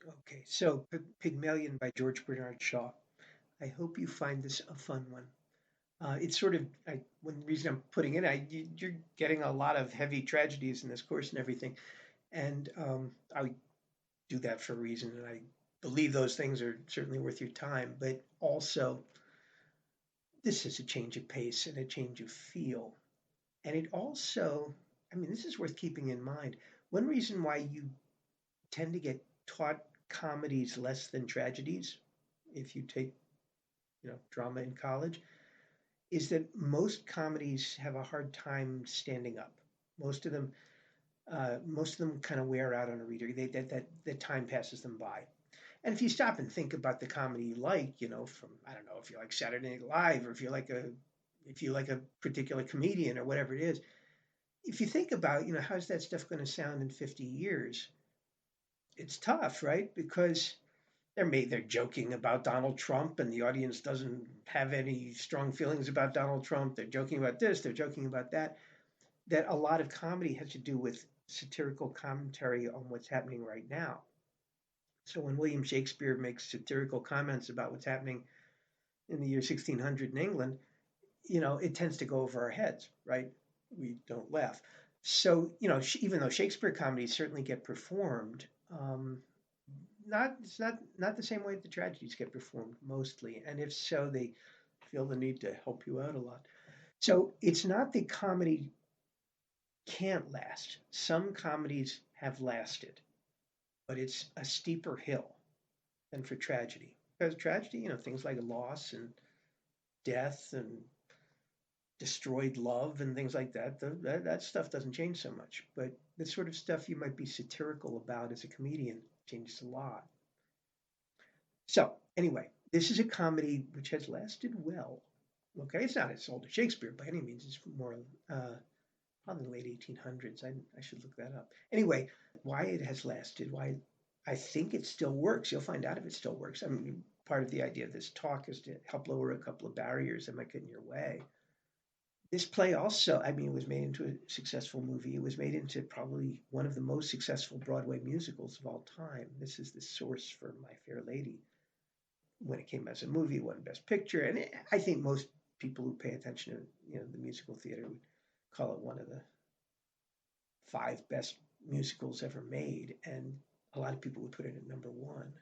Okay, so Pygmalion by George Bernard Shaw. I hope you find this a fun one. It's sort of one reason I'm putting it. You're getting a lot of heavy tragedies in this course and everything, and I do that for a reason, and I believe those things are certainly worth your time. But also, this is a change of pace and a change of feel, and it also, I mean, this is worth keeping in mind. One reason why you tend to get taught comedies less than tragedies, if you take drama in college, is that most comedies have a hard time standing up. Most of them, most of them kind of wear out on a reader. That time passes them by. And if you stop and think about the comedy you like, from I don't know if you like Saturday Night Live or if you like a particular comedian or whatever it is, if you think about how's that stuff going to sound in 50 years, it's tough, right? Because they're joking about Donald Trump, and the audience doesn't have any strong feelings about Donald Trump. They're joking about this, they're joking about that. That a lot of comedy has to do with satirical commentary on what's happening right now. So when William Shakespeare makes satirical comments about what's happening in the year 1600 in England, it tends to go over our heads, right? We don't laugh. So, even though Shakespeare comedies certainly get performed, it's not the same way that the tragedies get performed mostly, and if so, they feel the need to help you out a lot. So it's not that comedy can't last. Some comedies have lasted, but it's a steeper hill than for tragedy. Because tragedy, things like loss and death and destroyed love and things like that, that stuff doesn't change so much. But the sort of stuff you might be satirical about as a comedian changes a lot. So, anyway, this is a comedy which has lasted well. Okay, it's not as old as Shakespeare by any means. It's more probably the late 1800s. I should look that up. Anyway, why it has lasted, why I think it still works. You'll find out if it still works. I mean, part of the idea of this talk is to help lower a couple of barriers that might get in your way. This play also, I mean, it was made into a successful movie. It was made into probably one of the most successful Broadway musicals of all time. This is the source for My Fair Lady. When it came as a movie, it won Best Picture, and I think most people who pay attention to the musical theater would call it one of the five best musicals ever made, and a lot of people would put it at number one.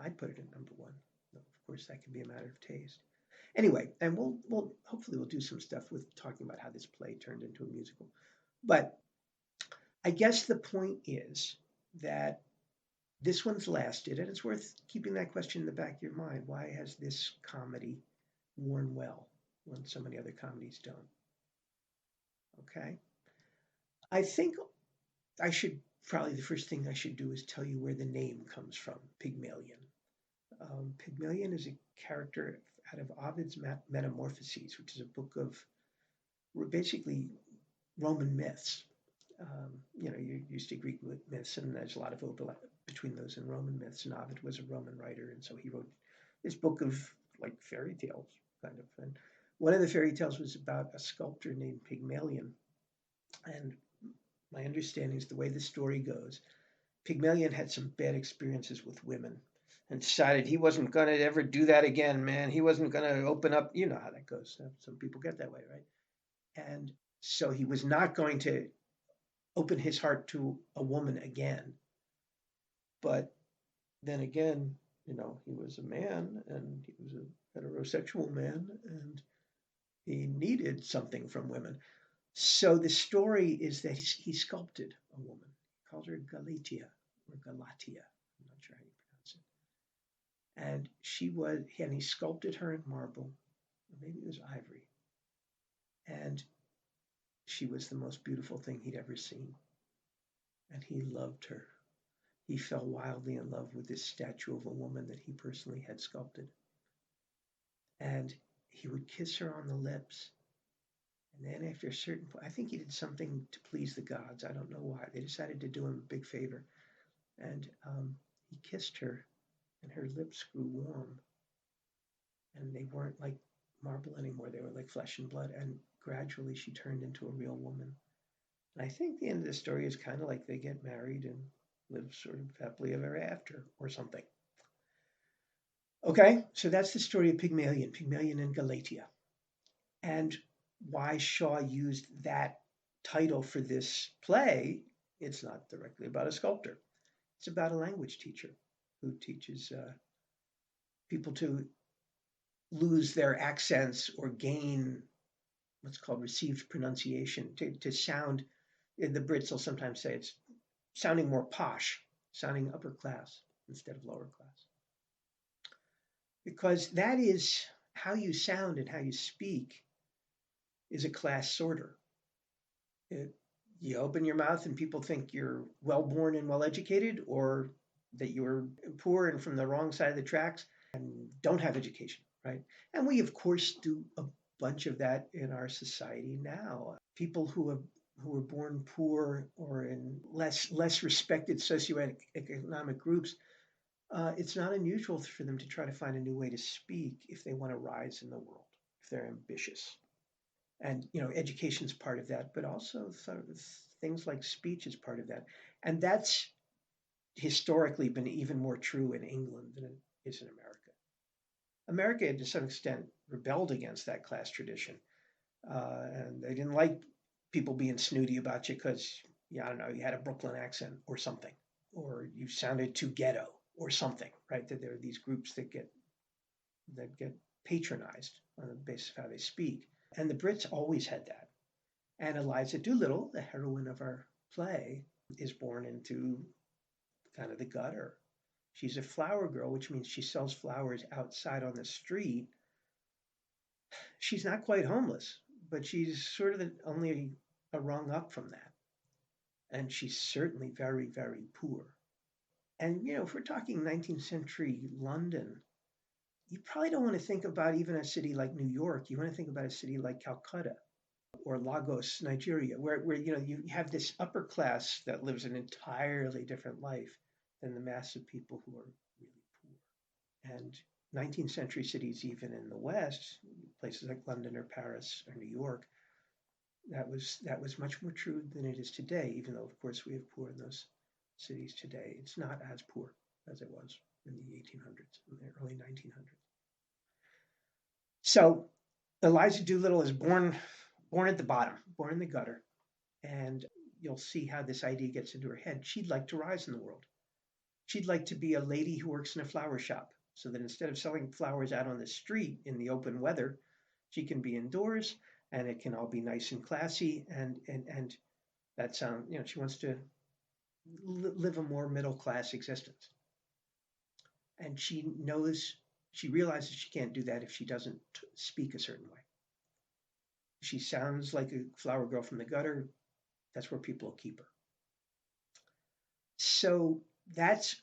I'd put it at number one. Of course, that can be a matter of taste. Anyway, and we'll hopefully we'll do some stuff with talking about how this play turned into a musical. But I guess the point is that this one's lasted, and it's worth keeping that question in the back of your mind. Why has this comedy worn well when so many other comedies don't? Okay. I think I should probably the first thing I should do is tell you where the name comes from, Pygmalion. Pygmalion is a character out of Ovid's Metamorphoses, which is a book of basically Roman myths. You're used to Greek myths, and there's a lot of overlap between those and Roman myths. And Ovid was a Roman writer, and so he wrote this book of like fairy tales, kind of. And one of the fairy tales was about a sculptor named Pygmalion. And my understanding is the way the story goes, Pygmalion had some bad experiences with women and decided he wasn't going to ever do that again, man. He wasn't going to open up. You know how that goes. Some people get that way, right? And so he was not going to open his heart to a woman again. But then again, he was a man and he was a heterosexual man and he needed something from women. So the story is that he sculpted a woman. He called her Galatia or Galatia. I'm not sure how you pronounce it. And he sculpted her in marble, or maybe it was ivory. And she was the most beautiful thing he'd ever seen. And he loved her. He fell wildly in love with this statue of a woman that he personally had sculpted. And he would kiss her on the lips. And then after a certain point, I think he did something to please the gods. I don't know why. They decided to do him a big favor. And he kissed her, and her lips grew warm. And they weren't like marble anymore. They were like flesh and blood. And gradually she turned into a real woman. And I think the end of the story is kind of like they get married and live sort of happily ever after or something. Okay, so that's the story of Pygmalion, Pygmalion in Galatia, and why Shaw used that title for this play. It's not directly about a sculptor. It's about a language teacher who teaches people to lose their accents or gain what's called received pronunciation to sound. The Brits will sometimes say it's sounding more posh, sounding upper class instead of lower class, because that is how you sound and how you speak is a class sorter. It, you open your mouth and people think you're well born and well educated, or that you're poor and from the wrong side of the tracks and don't have education, right? And we, of course, do a bunch of that in our society now. People who were born poor or in less respected socioeconomic groups, it's not unusual for them to try to find a new way to speak if they want to rise in the world, if they're ambitious. And education is part of that, but also sort of things like speech is part of that. And that's historically been even more true in England than it is in America. America, to some extent, rebelled against that class tradition, and they didn't like people being snooty about you because, yeah, I don't know, you had a Brooklyn accent or something, or you sounded too ghetto or something, right? That there are these groups that get patronized on the basis of how they speak, and the Brits always had that. And Eliza Doolittle, the heroine of our play, is born into kind of the gutter. She's a flower girl, which means she sells flowers outside on the street. She's not quite homeless, but she's sort of only a rung up from that. And she's certainly very, very poor. And, if we're talking 19th century London, you probably don't want to think about even a city like New York. You want to think about a city like Calcutta or Lagos, Nigeria, where you have this upper class that lives an entirely different life than the mass of people who are really poor. And 19th century cities, even in the West, places like London or Paris or New York, that was much more true than it is today. Even though, of course, we have poor in those cities today, it's not as poor as it was in the 1800s, in the early 1900s. So Eliza Doolittle is born at the bottom, born in the gutter, and you'll see how this idea gets into her head. She'd like to rise in the world. She'd like to be a lady who works in a flower shop, so that instead of selling flowers out on the street in the open weather, she can be indoors and it can all be nice and classy. And that sound, she wants to live a more middle class existence. And she realizes she can't do that if she doesn't speak a certain way. She sounds like a flower girl from the gutter. That's where people will keep her. So that's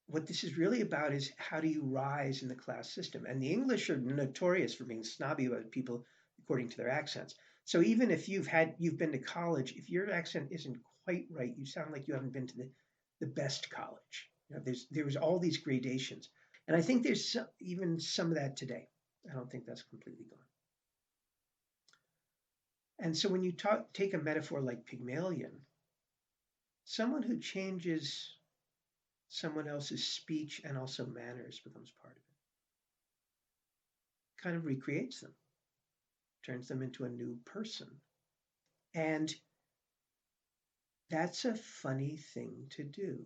what this is really about, is how do you rise in the class system? And the English are notorious for being snobby about people according to their accents. So even if you've been to college, if your accent isn't quite right, you sound like you haven't been to the best college. There's all these gradations. And I think there's even some of that today. I don't think that's completely gone. And so when you take a metaphor like Pygmalion, someone who changes someone else's speech and also manners becomes part of it, kind of recreates them, turns them into a new person. And that's a funny thing to do.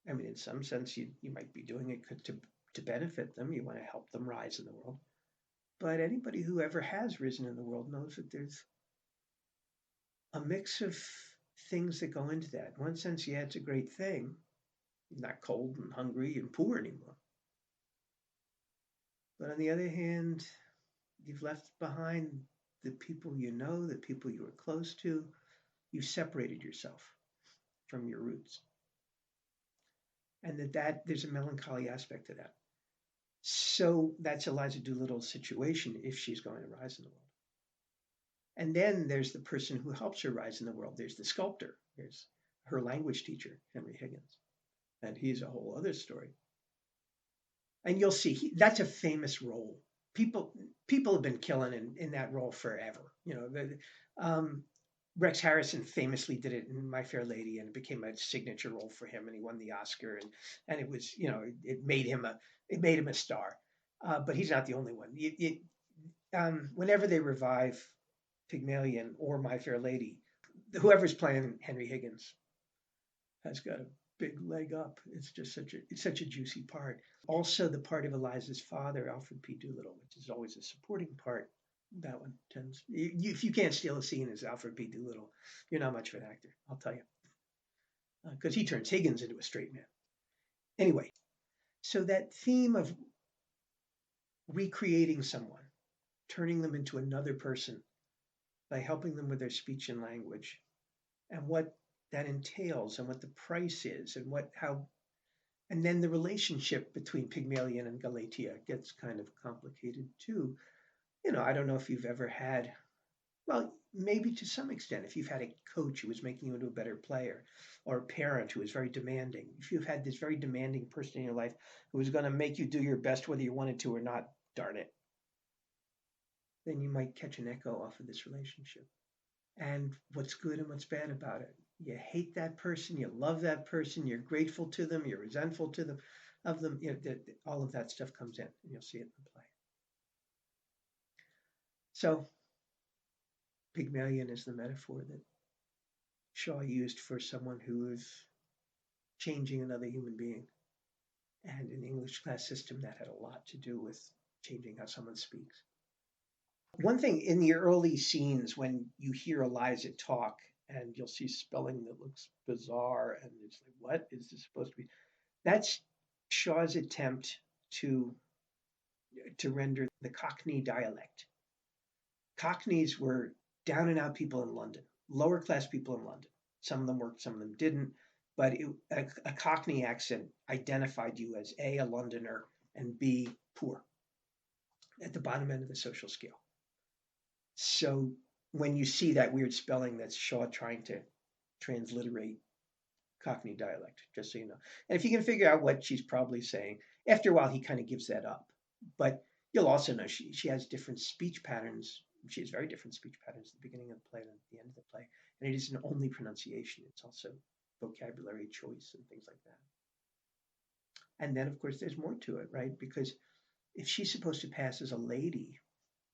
I mean, in some sense, you might be doing it to benefit them. You want to help them rise in the world. But anybody who ever has risen in the world knows that there's a mix of things that go into that. In one sense, yeah, it's a great thing. You're not cold and hungry and poor anymore. But on the other hand, you've left behind the people you know, the people you were close to. You've separated yourself from your roots. And that there's a melancholy aspect to that. So that's Eliza Doolittle's situation if she's going to rise in the world. And then there's the person who helps her rise in the world. There's the sculptor. There's her language teacher, Henry Higgins. And he's a whole other story. And you'll see that's a famous role. People have been killing in that role forever. Rex Harrison famously did it in My Fair Lady, and it became a signature role for him, and he won the Oscar, and it was, it made him a star. But he's not the only one. Whenever they revive Pygmalion or My Fair Lady, whoever's playing Henry Higgins has got a big leg up. It's such a juicy part. Also, the part of Eliza's father, Alfred P. Doolittle, which is always a supporting part. That one tends. If you can't steal a scene as Alfred P. Doolittle, you're not much of an actor. I'll tell you, because he turns Higgins into a straight man. Anyway, so that theme of recreating someone, turning them into another person by helping them with their speech and language, and what that entails, and what the price is, and and then the relationship between Pygmalion and Galatea gets kind of complicated too. I don't know if you've ever had, well, maybe to some extent, if you've had a coach who was making you into a better player, or a parent who was very demanding, if you've had this very demanding person in your life who was going to make you do your best whether you wanted to or not, darn it, then you might catch an echo off of this relationship. And what's good and what's bad about it. You hate that person, you love that person, you're grateful to them, you're resentful to them, of them. All of that stuff comes in, and you'll see it in the play. So, Pygmalion is the metaphor that Shaw used for someone who is changing another human being. And in the English class system, that had a lot to do with changing how someone speaks. One thing in the early scenes when you hear Eliza talk and you'll see spelling that looks bizarre and it's like, what is this supposed to be? That's Shaw's attempt to render the Cockney dialect. Cockneys were down and out people in London, lower class people in London. Some of them worked, some of them didn't. But a Cockney accent identified you as A, a Londoner, and B, poor, at the bottom end of the social scale. So when you see that weird spelling, that's Shaw trying to transliterate Cockney dialect, just so you know. And if you can figure out what she's probably saying, after a while he kind of gives that up. But you'll also know she has different speech patterns. She has very different speech patterns at the beginning of the play than at the end of the play. And it isn't only pronunciation, it's also vocabulary choice and things like that. And then, of course, there's more to it, right? Because if she's supposed to pass as a lady,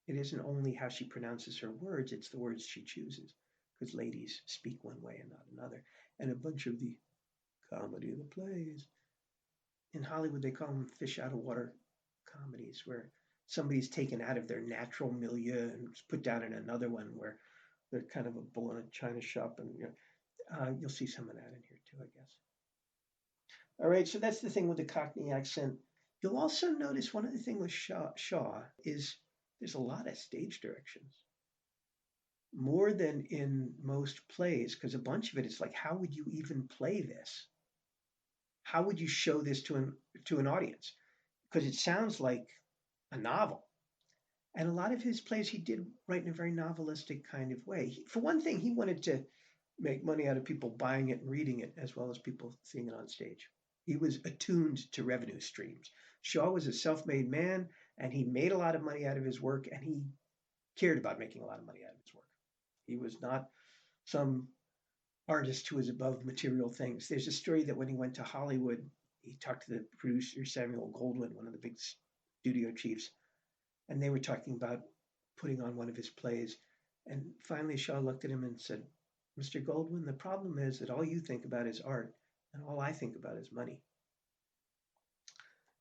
it isn't only how she pronounces her words, it's the words she chooses. Because ladies speak one way and not another. And a bunch of the comedy of the plays in Hollywood, they call them fish out of water comedies, where somebody's taken out of their natural milieu and put down in another one where they're kind of a bull in a china shop. And you'll see some of that in here too, I guess. All right, so that's the thing with the Cockney accent. You'll also notice one other thing with Shaw is there's a lot of stage directions, more than in most plays, because a bunch of it is like, how would you even play this? How would you show this to an audience? Because it sounds like a novel. And a lot of his plays he did write in a very novelistic kind of way. For one thing, he wanted to make money out of people buying it and reading it, as well as people seeing it on stage. He was attuned to revenue streams. Shaw was a self-made man, and he made a lot of money out of his work, and he cared about making a lot of money out of his work. He was not some artist who was above material things. There's a story that when he went to Hollywood, he talked to the producer Samuel Goldwyn, one of the big studio chiefs, and they were talking about putting on one of his plays. And finally, Shaw looked at him and said, "Mr. Goldwyn, the problem is that all you think about is art, and all I think about is money,"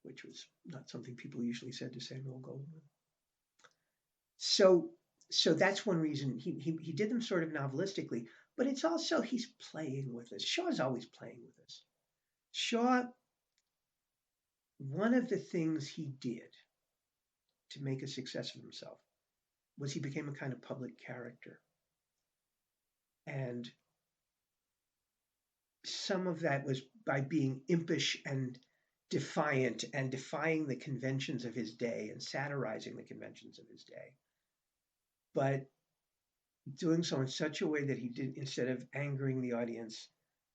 which was not something people usually said to Samuel Goldwyn. So that's one reason he did them sort of novelistically, but it's also he's playing with us. Shaw's always playing with us. Shaw, one of the things he did to make a success of himself was he became a kind of public character. And some of that was by being impish and defiant and defying the conventions of his day and satirizing the conventions of his day. But doing so in such a way that he did, instead of angering the audience,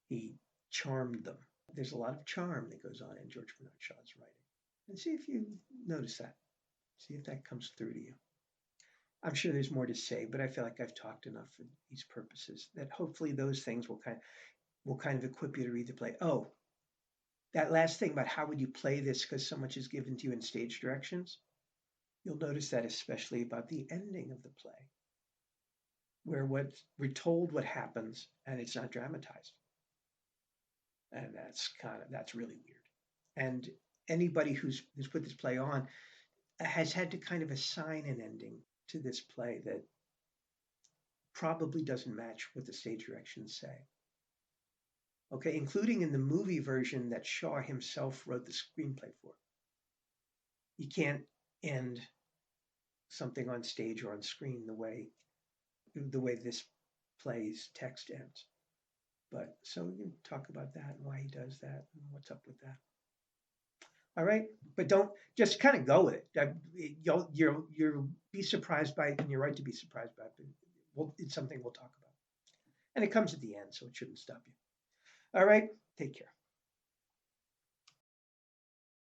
he charmed them. There's a lot of charm that goes on in George Bernard Shaw's writing. And see if you notice that. See if that comes through to you. I'm sure there's more to say, but I feel like I've talked enough for these purposes. That hopefully those things will kind of equip you to read the play. Oh, that last thing about how would you play this because so much is given to you in stage directions. You'll notice that especially about the ending of the play, where we're told what happens and it's not dramatized, and that's really weird. And anybody who's put this play on has had to kind of assign an ending to this play that probably doesn't match what the stage directions say. Okay, including in the movie version that Shaw himself wrote the screenplay for. You can't end something on stage or on screen the way this play's text ends. But so we can talk about that and why he does that and what's up with that. All right, but don't just kind of go with it. You'll be surprised by it, and you're right to be surprised by it. But it's something we'll talk about, and it comes at the end, so it shouldn't stop you. All right, take care.